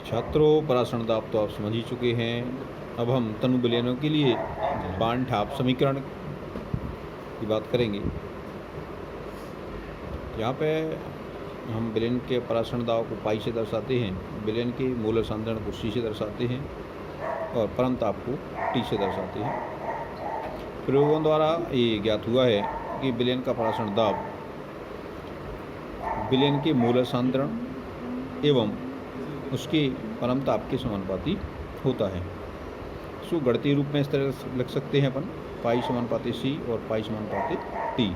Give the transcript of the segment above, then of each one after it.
छात्रों, परासरण दाब तो आप समझ ही चुके हैं। अब हम तनु विलयनों के लिए बांड-ठाप समीकरण की बात करेंगे। यहाँ पे हम विलयन के परासरण दाब को पाई से दर्शाते हैं, विलयन के मूलर सांद्रण को सी से दर्शाते हैं और परम ताप को टी से दर्शाते हैं। प्रयोगों द्वारा ये ज्ञात हुआ है कि विलयन का परासरण दाब विलयन के मूलर सांद्रण एवं उसके परम ताप के समानुपाती होता है। इसको गणितीय रूप में इस तरह से लिख सकते हैं अपन, पाई समानुपाती सी और पाई समानुपाती टी।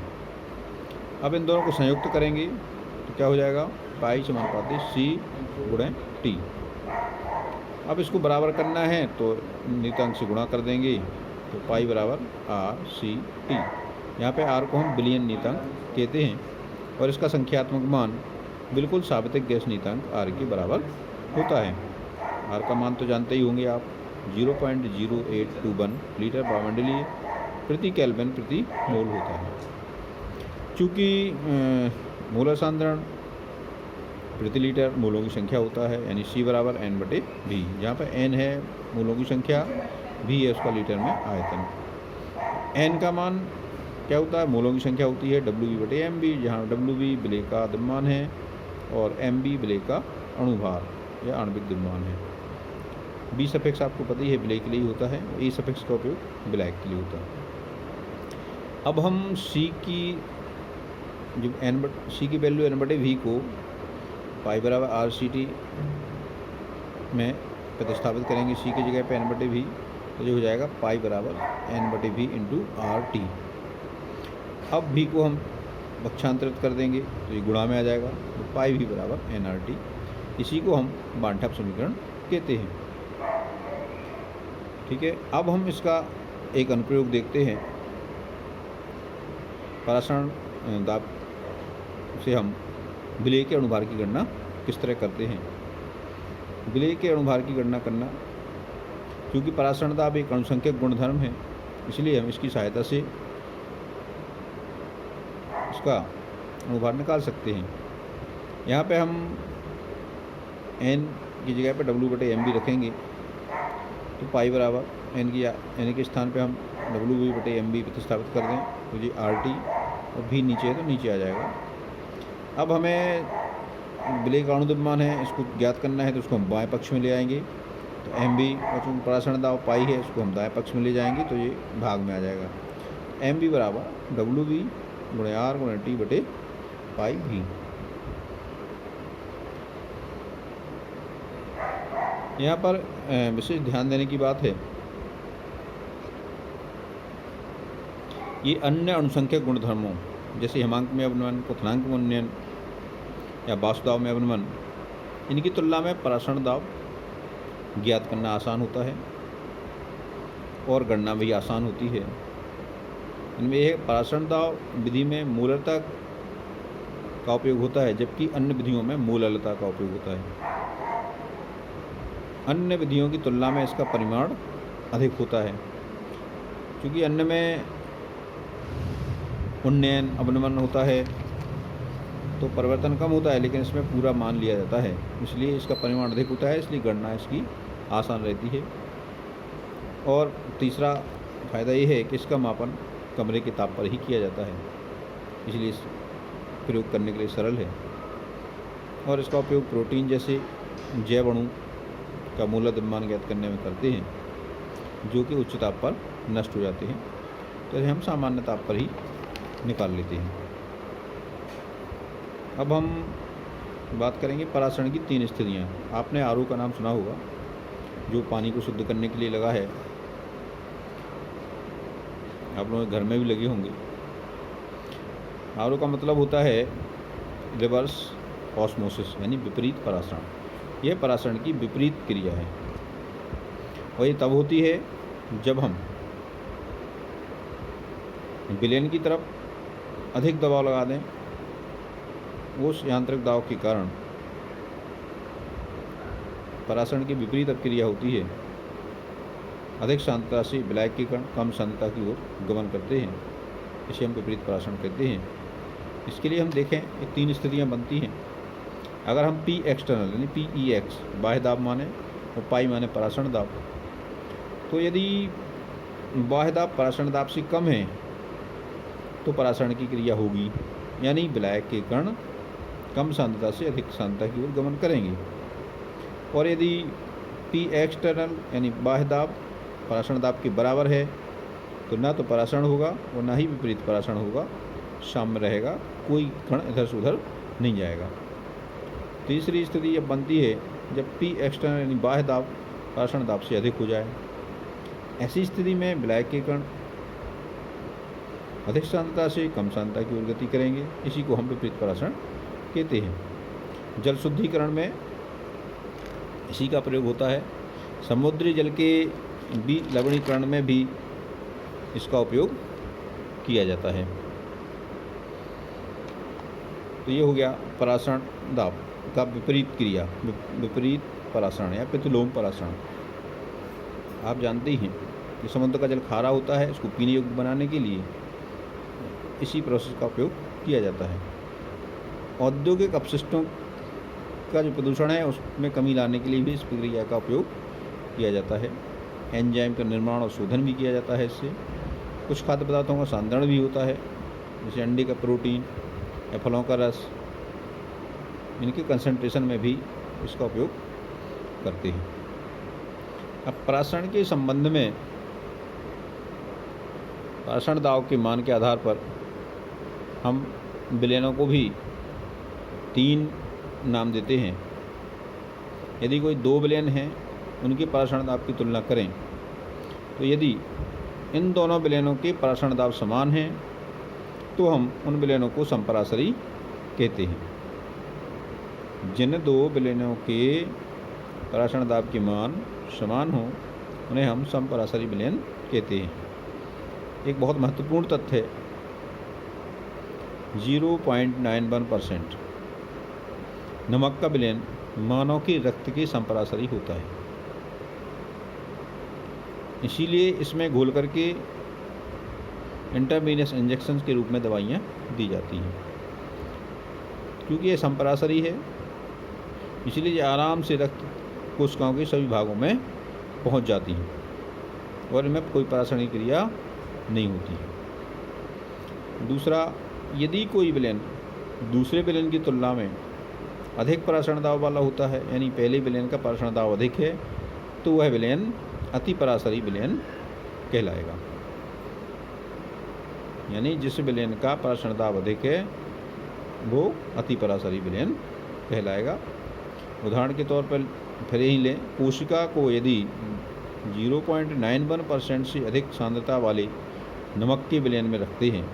अब इन दोनों को संयुक्त करेंगे तो क्या हो जाएगा, पाई समानुपाती सी गुणे टी। अब इसको बराबर करना है तो नियतांक से गुणा कर देंगे तो पाई बराबर आर सी टी। यहाँ पे आर को हम विलयन नियतांक कहते हैं और इसका संख्यात्मक मान बिल्कुल सावित्रिक गैस नियतांक आर के बराबर होता है। आर का मान तो जानते ही होंगे आप, 0.0821 लीटर वायुमंडलीय प्रति केल्विन प्रति मोल होता है। चूँकि मूलर सांद्रण प्रति लीटर मोलों की संख्या होता है, यानी C बराबर N/V, जहाँ पर N है मोलों की संख्या, V है उसका लीटर में आयतन। N का मान क्या होता है, मोलों की संख्या होती है WV/MV, जहाँ WV विलेय का द्रव्यमान है और MV विलेय का अणुभार या आणविक द्रव्यमान है। B सफिक्स आपको पता ही है विलेय के लिए होता है, A सफिक्स का उपयोग विलायक के लिए होता है। अब हम C की जो C की वैल्यू N/V को पाई बराबर आर सी टी में प्रतिस्थापित करेंगे। C की जगह पे N/V, तो जो हो जाएगा पाई बराबर N/V इंटू आर टी। अब V को हम पक्षांतरित कर देंगे तो ये गुणा में आ जाएगा, तो पाई V बराबर NRT। इसी को हम बांड-ठाप समीकरण कहते हैं। ठीक है, अब हम इसका एक अनुप्रयोग देखते हैं। परासरण दाब से हम विलेय के अणुभार की गणना किस तरह करते हैं। विलेय के अणुभार की गणना करना, क्योंकि परासरण दाब एक अणुसंख्यक गुणधर्म है, इसलिए हम इसकी सहायता से इसका अणुभार निकाल सकते हैं। यहाँ पे हम N की जगह पे W/MV रखेंगे तो पाई बराबर N के स्थान पे हम WV/MV प्रतिस्थापित कर दें तो जी RT, और V नीचे है तो नीचे आ जाएगा। अब हमें विलेय का अणुद्रव्यमान है, इसको ज्ञात करना है तो उसको हम बाएं पक्ष में ले आएंगे, तो MV और चूँकि परासरण दाब पाई है उसको हम दाएं पक्ष में ले जाएंगे तो ये भाग में आ जाएगा। MV बराबर WV/R/T/पाई V। यहाँ पर विशेष ध्यान देने की बात है, ये अन्य अणुसंख्यक गुणधर्मों जैसे हिमांक में अवनमन, क्वथनांक में उन्नयन या वाष्पदाब में अवनमन, इनकी तुलना में परासरण दाब ज्ञात करना आसान होता है और गणना भी आसान होती है। इनमें यह परासरण दाब विधि में मूलरता का उपयोग होता है, जबकि अन्य विधियों में मूललता का उपयोग होता है। अन्य विधियों की तुलना में इसका परिमाण अधिक होता है, क्योंकि अन्य में उन्नयन अवनमन होता है तो परिवर्तन कम होता है, लेकिन इसमें पूरा मान लिया जाता है, इसलिए इसका परिमाण अधिक होता है, इसलिए गणना इसकी आसान रहती है। और तीसरा फ़ायदा ये है कि इसका मापन कमरे के ताप पर ही किया जाता है, इसलिए इस प्रयोग करने के लिए सरल है। और इसका उपयोग प्रोटीन जैसे जैव अणु का मूलर द्रव्यमान ज्ञात करने में करते हैं, जो कि उच्च ताप पर नष्ट हो जाते हैं, तो हम सामान्य ताप पर ही निकाल लेते हैं। अब हम बात करेंगे परासरण की 3 स्थितियाँ। आपने आरओ का नाम सुना होगा, जो पानी को शुद्ध करने के लिए लगा है, आप लोगों के घर में भी लगे होंगे। आरओ का मतलब होता है रिवर्स ऑस्मोसिस, यानी विपरीत परासरण। यह परासरण की विपरीत क्रिया है और ये तब होती है जब हम विलयन की तरफ अधिक दबाव लगा दें। उस यांत्रिक दाब के कारण परासरण की विपरीत अभिक्रिया होती है, अधिक सांद्रता से विलायक के कण कम सांद्रता की ओर गमन करते हैं, इसे हम विपरीत परासरण कहते हैं। इसके लिए हम देखें, ये 3 स्थितियाँ बनती हैं। अगर हम पी एक्सटर्नल यानी PEX बाह्य दाब माने और पाई माने परासरण दाब, तो यदि बाह्य दाब परासरण दाब से कम है तो परासरण की क्रिया होगी, यानी विलायक के कण कम सांद्रता से अधिक सांद्रता की ओर गमन करेंगे। और यदि पी एक्सटर्नल यानी बाह्य दाब परासरण दाब के बराबर है तो ना तो परासरण होगा और ना ही विपरीत परासरण होगा, साम्य रहेगा, कोई कण इधर से उधर नहीं जाएगा। तीसरी स्थिति अब बनती है जब पी एक्सटर्नल यानी बाह्य दाब परासरण दाब से अधिक हो जाए। ऐसी स्थिति में विलायक के कण अधिक सांद्रता से कम सांद्रता की ओर गति करेंगे, इसी को हम विपरीत परासरण कहते हैं। जल शुद्धिकरण में इसी का प्रयोग होता है। समुद्री जल के लवणीकरण में भी इसका उपयोग किया जाता है। तो ये हो गया परासरण दाब का विपरीत क्रिया, विपरीत परासरण या प्रतिलोम परासरण। आप जानते ही हैं कि समुद्र का जल खारा होता है, इसको पीने योग्य बनाने के लिए इसी प्रोसेस का उपयोग किया जाता है। औद्योगिक अपशिष्टों का जो प्रदूषण है उसमें कमी लाने के लिए भी इस प्रक्रिया का उपयोग किया जाता है। एंजाइम का निर्माण और शोधन भी किया जाता है इससे। कुछ खाद्य पदार्थों का सांद्रण भी होता है, जैसे अंडे का प्रोटीन या फलों का रस, इनके कंसंट्रेशन में भी इसका उपयोग करते हैं। अब परासरण के संबंध में परासरण दाब के मान के आधार पर हम विलयनों को भी 3 नाम देते हैं। यदि कोई 2 विलयन हैं, उनके परासरण दाब की तुलना करें तो यदि इन दोनों विलयनों के परासरण दाब समान हैं तो हम उन विलयनों को समपरासरी कहते हैं। जिन 2 विलयनों के परासरण दाब के मान समान हों उन्हें हम समपरासरी विलयन कहते हैं। एक बहुत महत्वपूर्ण तथ्य है, 0.91% नमक का विलयन मानव के रक्त के समपरासरी होता है। इसीलिए इसमें घोल करके इंटरवीनस इंजेक्शन के रूप में दवाइयाँ दी जाती हैं। क्योंकि ये समपरासरी है, इसलिए ये आराम से रक्त कोशिकाओं के सभी भागों में पहुंच जाती हैं और इनमें कोई परासरण की क्रिया नहीं होती है। दूसरा, यदि कोई विलयन दूसरे विलयन की तुलना में अधिक परासरण दाब वाला होता है, यानी पहले विलयन का परासरण दाब अधिक है, तो वह विलयन अतिपरासरी विलयन कहलाएगा। यानी जिस विलयन का परासरण दाब अधिक है वो अतिपरासरी विलयन कहलाएगा। उदाहरण के तौर पर फिर ही लें, कोशिका को यदि 0.91% से अधिक सांद्रता वाले नमक के विलयन में रखते हैं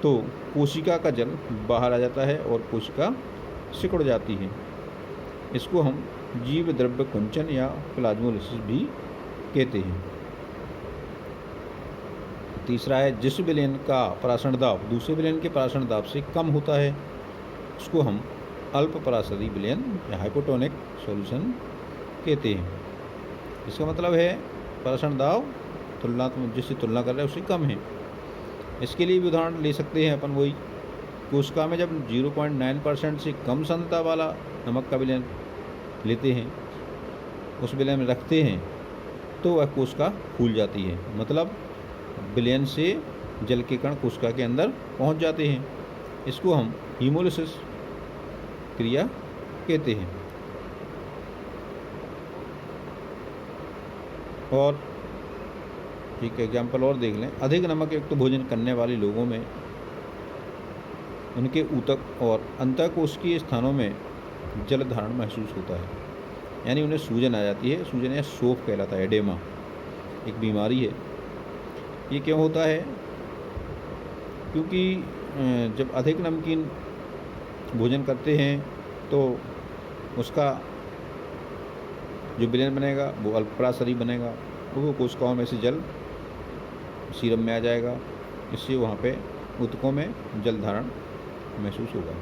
तो कोशिका का जल बाहर आ जाता है और कोशिका सिकुड़ जाती है। इसको हम जीव द्रव्य कुंचन या प्लाज्मोलिसिस भी कहते हैं। तीसरा है, जिस विलयन का परासरण दाब दूसरे विलयन के परासरण दाब से कम होता है उसको हम अल्प परासरी विलयन या हाइपोटोनिक सॉल्यूशन कहते हैं। इसका मतलब है परासरण दाब तुलनात्मक जिससे तुलना कर रहे हैं उससे कम है। इसके लिए भी उदाहरण ले सकते हैं अपन, वही कोशिका में जब 0.9% से कम सांद्रता वाला नमक का विलयन लेते हैं, उस विलयन में रखते हैं, तो वह कोशिका फूल जाती है। मतलब विलयन से जल के कण कोशिका के अंदर पहुंच जाते हैं। इसको हम हीमोलिसिस क्रिया कहते हैं। और एक एग्जाम्पल और देख लें, अधिक नमक युक्त भोजन करने वाले लोगों में उनके ऊतक और अंतःकोशिकीय स्थानों में जल धारण महसूस होता है, यानी उन्हें सूजन आ जाती है। सूजन या शोफ कहलाता है, एडेमा एक बीमारी है। ये क्यों होता है? क्योंकि जब अधिक नमकीन भोजन करते हैं तो उसका जो विलयन बनेगा वो अल्पपरासरी बनेगा, वो कोशिकाओं में से जल सीरम में आ जाएगा, इससे वहाँ पे ऊतकों में जल धारण महसूस होगा।